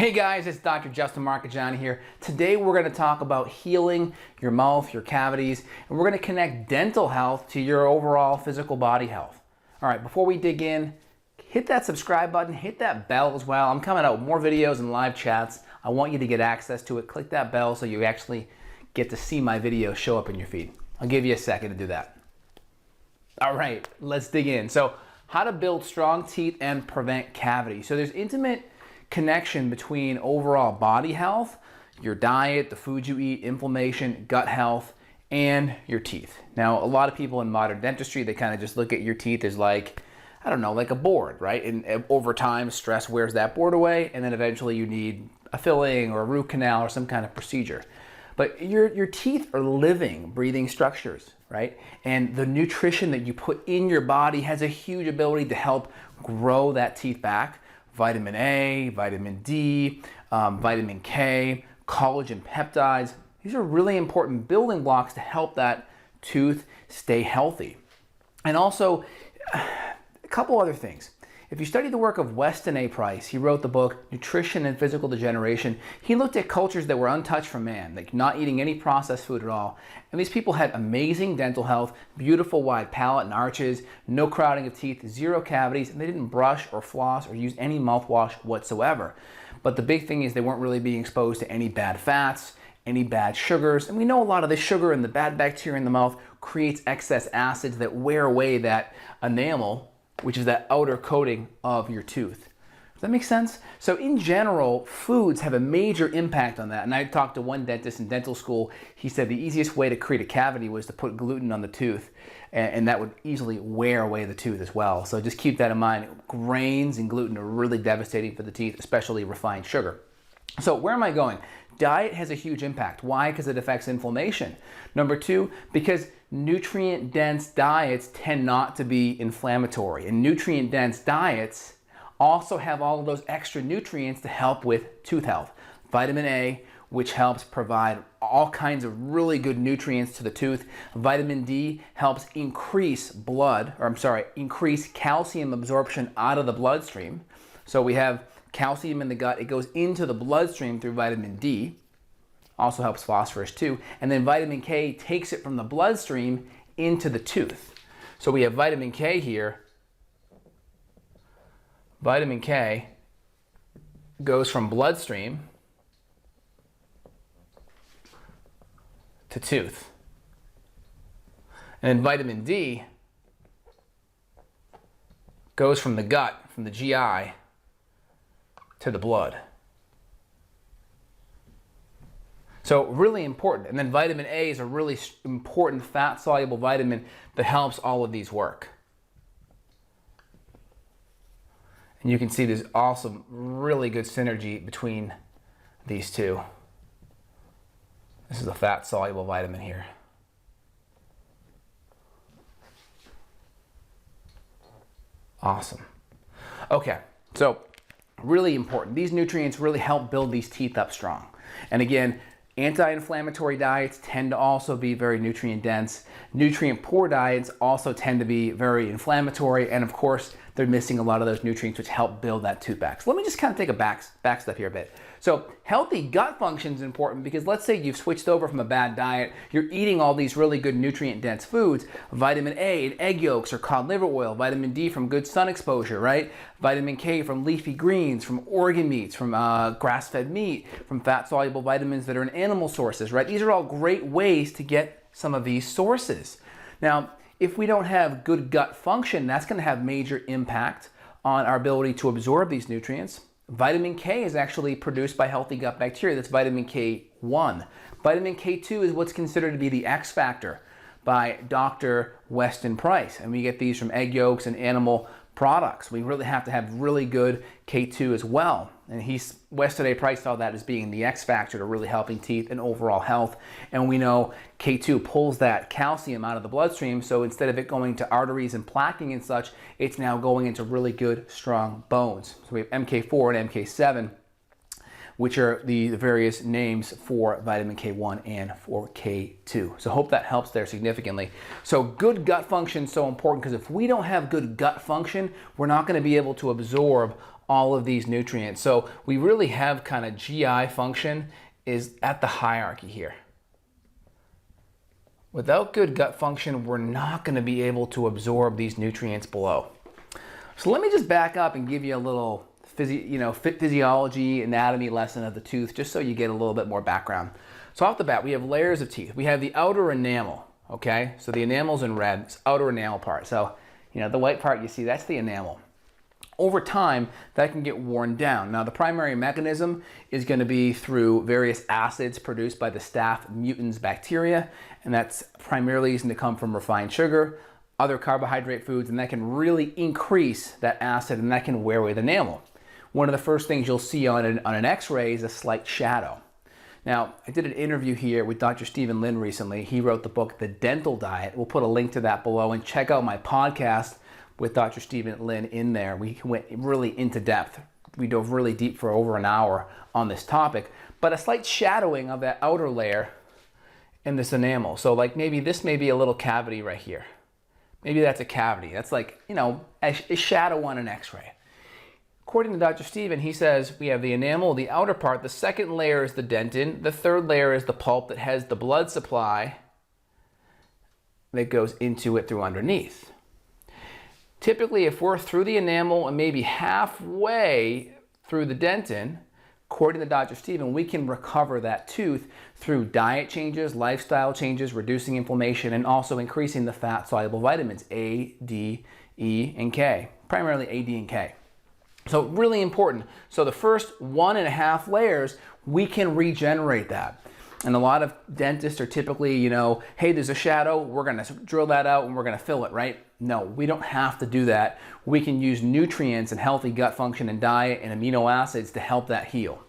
Hey guys, it's Dr. Justin Marchegiani here. Today we're going to talk about healing your mouth, your cavities, and we're going to connect dental health to your overall physical body health. All right, before we dig in, hit that subscribe button, hit that bell as well. I'm coming out with more videos and live chats. I want you to get access to it. Click that bell so you actually get to see my videos show up in your feed. I'll give you a second to do that. All right, let's dig in. So, how to build strong teeth and prevent cavities. So there's intimate connection between overall body health, your diet, the food you eat, inflammation, gut health, and your teeth. Now, a lot of people in modern dentistry, they kind of just look at your teeth as like, I don't know, like a board, right? And over time, stress wears that board away, and then eventually you need a filling or a root canal or some kind of procedure. But your teeth are living, breathing structures, right? And the nutrition that you put in your body has a huge ability to help grow that teeth back. Vitamin A, vitamin D, vitamin K, collagen peptides. These are really important building blocks to help that tooth stay healthy. And also, a couple other things. If you study the work of Weston A. Price, he wrote the book Nutrition and Physical Degeneration. He looked at cultures that were untouched from man, like not eating any processed food at all. And these people had amazing dental health, beautiful wide palate and arches, no crowding of teeth, zero cavities, and they didn't brush or floss or use any mouthwash whatsoever. But the big thing is they weren't really being exposed to any bad fats, any bad sugars. And we know a lot of the sugar and the bad bacteria in the mouth creates excess acids that wear away that enamel, which is that outer coating of your tooth. Does that make sense? So in general, foods have a major impact on that. And I talked to one dentist in dental school. He said the easiest way to create a cavity was to put gluten on the tooth, and that would easily wear away the tooth as well. So just keep that in mind. Grains and gluten are really devastating for the teeth, especially refined sugar. So where am I going? Diet has a huge impact. Why? Because it affects inflammation. Number two, because nutrient-dense diets tend not to be inflammatory. And nutrient-dense diets also have all of those extra nutrients to help with tooth health. Vitamin A, which helps provide all kinds of really good nutrients to the tooth. Vitamin D helps increase increase calcium absorption out of the bloodstream. So we have calcium in the gut, it goes into the bloodstream through vitamin D, also helps phosphorus too, and then vitamin K takes it from the bloodstream into the tooth. So we have vitamin K here. Vitamin K goes from bloodstream to tooth. And then vitamin D goes from the gut, from the GI, to the blood. So really important. And then vitamin A is a really important fat-soluble vitamin that helps all of these work. And you can see there's awesome, really good synergy between these two. This is a fat-soluble vitamin here. Awesome. Okay, so really important. These nutrients really help build these teeth up strong. And again, anti-inflammatory diets tend to also be very nutrient dense. Nutrient poor diets also tend to be very inflammatory, and of course they're missing a lot of those nutrients which help build that tooth back. So let me just kind of take a back step here a bit. So healthy gut function is important because let's say you've switched over from a bad diet, you're eating all these really good nutrient dense foods, vitamin A in egg yolks or cod liver oil, vitamin D from good sun exposure, right? Vitamin K from leafy greens, from organ meats, from grass-fed meat, from fat-soluble vitamins that are in animal sources, right? These are all great ways to get some of these sources. Now, if we don't have good gut function, that's going to have major impact on our ability to absorb these nutrients. Vitamin K is actually produced by healthy gut bacteria. That's vitamin K1. Vitamin K2 is what's considered to be the X factor by Dr. Weston Price. And we get these from egg yolks and animal products. We really have to have really good K2 as well. And Weston A. Price saw that as being the X factor to really helping teeth and overall health. And we know K2 pulls that calcium out of the bloodstream, so instead of it going to arteries and plaquing and such, it's now going into really good, strong bones. So we have MK4 and MK7, which are the various names for vitamin K1 and for K2. So hope that helps there significantly. So good gut function is so important because if we don't have good gut function, we're not going to be able to absorb all of these nutrients. So we really have kind of GI function is at the hierarchy here. Without good gut function, we're not going to be able to absorb these nutrients below. So let me just back up and give you a little physiology, anatomy lesson of the tooth, just so you get a little bit more background. So off the bat, we have layers of teeth. We have the outer enamel, okay? So the enamel's in red, it's outer enamel part. So, the white part you see, that's the enamel. Over time, that can get worn down. Now, the primary mechanism is going to be through various acids produced by the Staph mutans bacteria, and that's primarily going to come from refined sugar, other carbohydrate foods, and that can really increase that acid, and that can wear away the enamel. One of the first things you'll see on an x-ray is a slight shadow. Now, I did an interview here with Dr. Stephen Lin recently. He wrote the book, The Dental Diet. We'll put a link to that below, and check out my podcast with Dr. Stephen Lin in there. We went really into depth. We dove really deep for over an hour on this topic, but a slight shadowing of that outer layer in this enamel. So like maybe this may be a little cavity right here. Maybe that's a cavity. That's like, a shadow on an x-ray. According to Dr. Stephen, he says we have the enamel, the outer part, the second layer is the dentin, the third layer is the pulp that has the blood supply that goes into it through underneath. Typically, if we're through the enamel and maybe halfway through the dentin, according to Dr. Stephen, we can recover that tooth through diet changes, lifestyle changes, reducing inflammation, and also increasing the fat-soluble vitamins A, D, E, and K, primarily A, D, and K. So really important. So the first 1.5 layers, we can regenerate that. And a lot of dentists are typically, hey, there's a shadow, we're going to drill that out and we're going to fill it, right? No, we don't have to do that. We can use nutrients and healthy gut function and diet and amino acids to help that heal.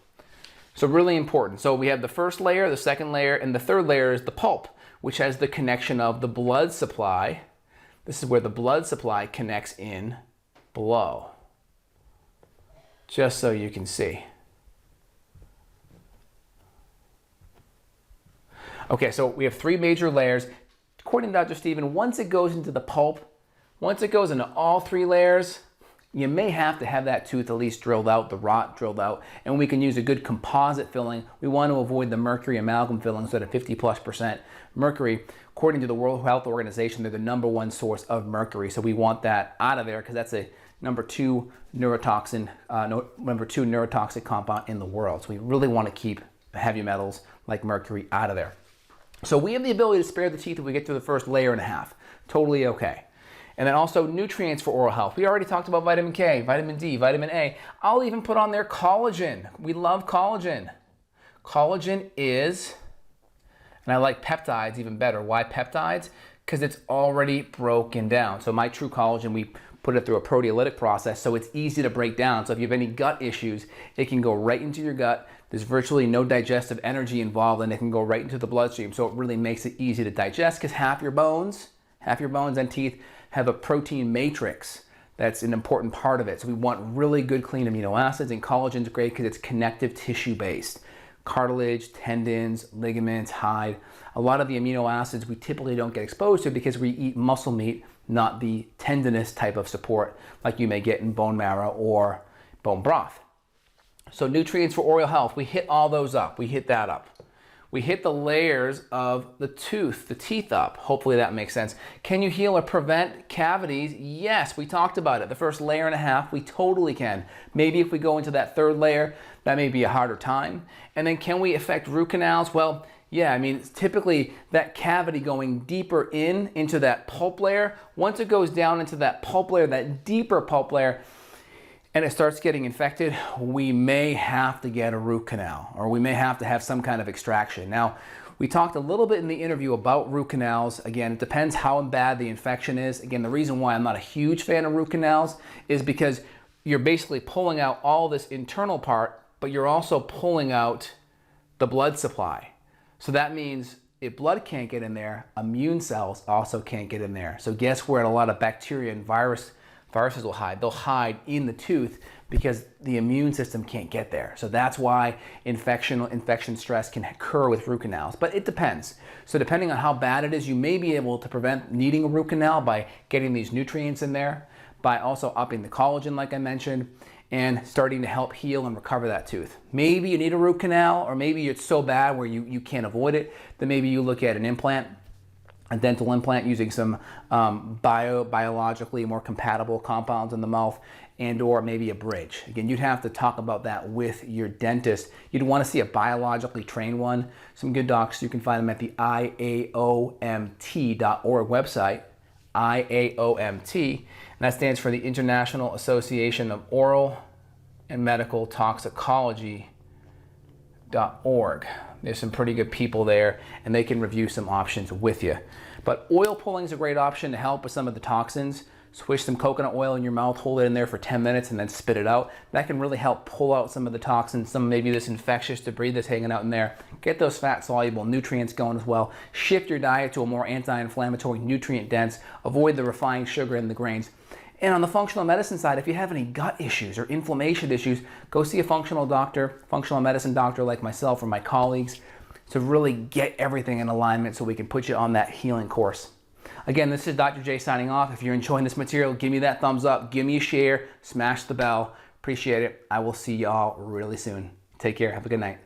So really important. So we have the first layer, the second layer, and the third layer is the pulp, which has the connection of the blood supply. This is where the blood supply connects in below. Just so you can see. Okay, so we have 3 major layers. According to Dr. Stephen, once it goes into the pulp, once it goes into all 3 layers, you may have to have that tooth at least drilled out, the rot drilled out, and we can use a good composite filling. We want to avoid the mercury amalgam fillings that are 50+% mercury. According to the World Health Organization, they're the #1 source of mercury, so we want that out of there because that's a #2 neurotoxin, #2 neurotoxic compound in the world. So we really want to keep heavy metals like mercury out of there. So we have the ability to spare the teeth if we get through the first layer and a half. Totally okay. And then also nutrients for oral health. We already talked about vitamin K, vitamin D, vitamin A. I'll even put on there collagen. We love collagen. Collagen is, and I like peptides even better. Why peptides? Because it's already broken down. So my true collagen, we put it through a proteolytic process, so it's easy to break down. So if you have any gut issues, it can go right into your gut. There's virtually no digestive energy involved, and it can go right into the bloodstream. So it really makes it easy to digest because half your bones and teeth have a protein matrix. That's an important part of it. So we want really good clean amino acids, and collagen is great because it's connective tissue based. Cartilage, tendons, ligaments, hide. A lot of the amino acids we typically don't get exposed to because we eat muscle meat, not the tendinous type of support like you may get in bone marrow or bone broth. So nutrients for oral health, we hit all those up. We hit that up. We hit the layers of the tooth, the teeth up. Hopefully that makes sense. Can you heal or prevent cavities? Yes, we talked about it. The first layer and a half, we totally can. Maybe if we go into that third layer, that may be a harder time. And then can we affect root canals? Well, yeah, I mean, typically that cavity going deeper into that pulp layer, once it goes down into that pulp layer, that deeper pulp layer, and it starts getting infected, we may have to get a root canal, or we may have to have some kind of extraction. Now, we talked a little bit in the interview about root canals. Again, it depends how bad the infection is. Again, the reason why I'm not a huge fan of root canals is because you're basically pulling out all this internal part, but you're also pulling out the blood supply. So that means if blood can't get in there, immune cells also can't get in there. So guess where a lot of bacteria and viruses will hide? They'll hide in the tooth because the immune system can't get there. So that's why infection stress can occur with root canals, but it depends. So depending on how bad it is, you may be able to prevent needing a root canal by getting these nutrients in there, by also upping the collagen like I mentioned, and starting to help heal and recover that tooth. Maybe you need a root canal, or maybe it's so bad where you can't avoid it, then maybe you look at an implant, a dental implant using some biologically more compatible compounds in the mouth, and or maybe a bridge. Again, you'd have to talk about that with your dentist. You'd want to see a biologically trained one. Some good docs, you can find them at the IAOMT.org website, IAOMT, and that stands for the International Association of Oral and Medical Toxicology.org. There's some pretty good people there, and they can review some options with you. But oil pulling is a great option to help with some of the toxins. Swish some coconut oil in your mouth, hold it in there for 10 minutes, and then spit it out. That can really help pull out some of the toxins, some maybe this infectious debris that's hanging out in there. Get those fat-soluble nutrients going as well. Shift your diet to a more anti-inflammatory, nutrient-dense. Avoid the refined sugar and the grains. And on the functional medicine side, if you have any gut issues or inflammation issues, go see a functional doctor, functional medicine doctor like myself or my colleagues, to really get everything in alignment so we can put you on that healing course. Again, this is Dr. J signing off. If you're enjoying this material, give me that thumbs up, give me a share, smash the bell. Appreciate it. I will see y'all really soon. Take care. Have a good night.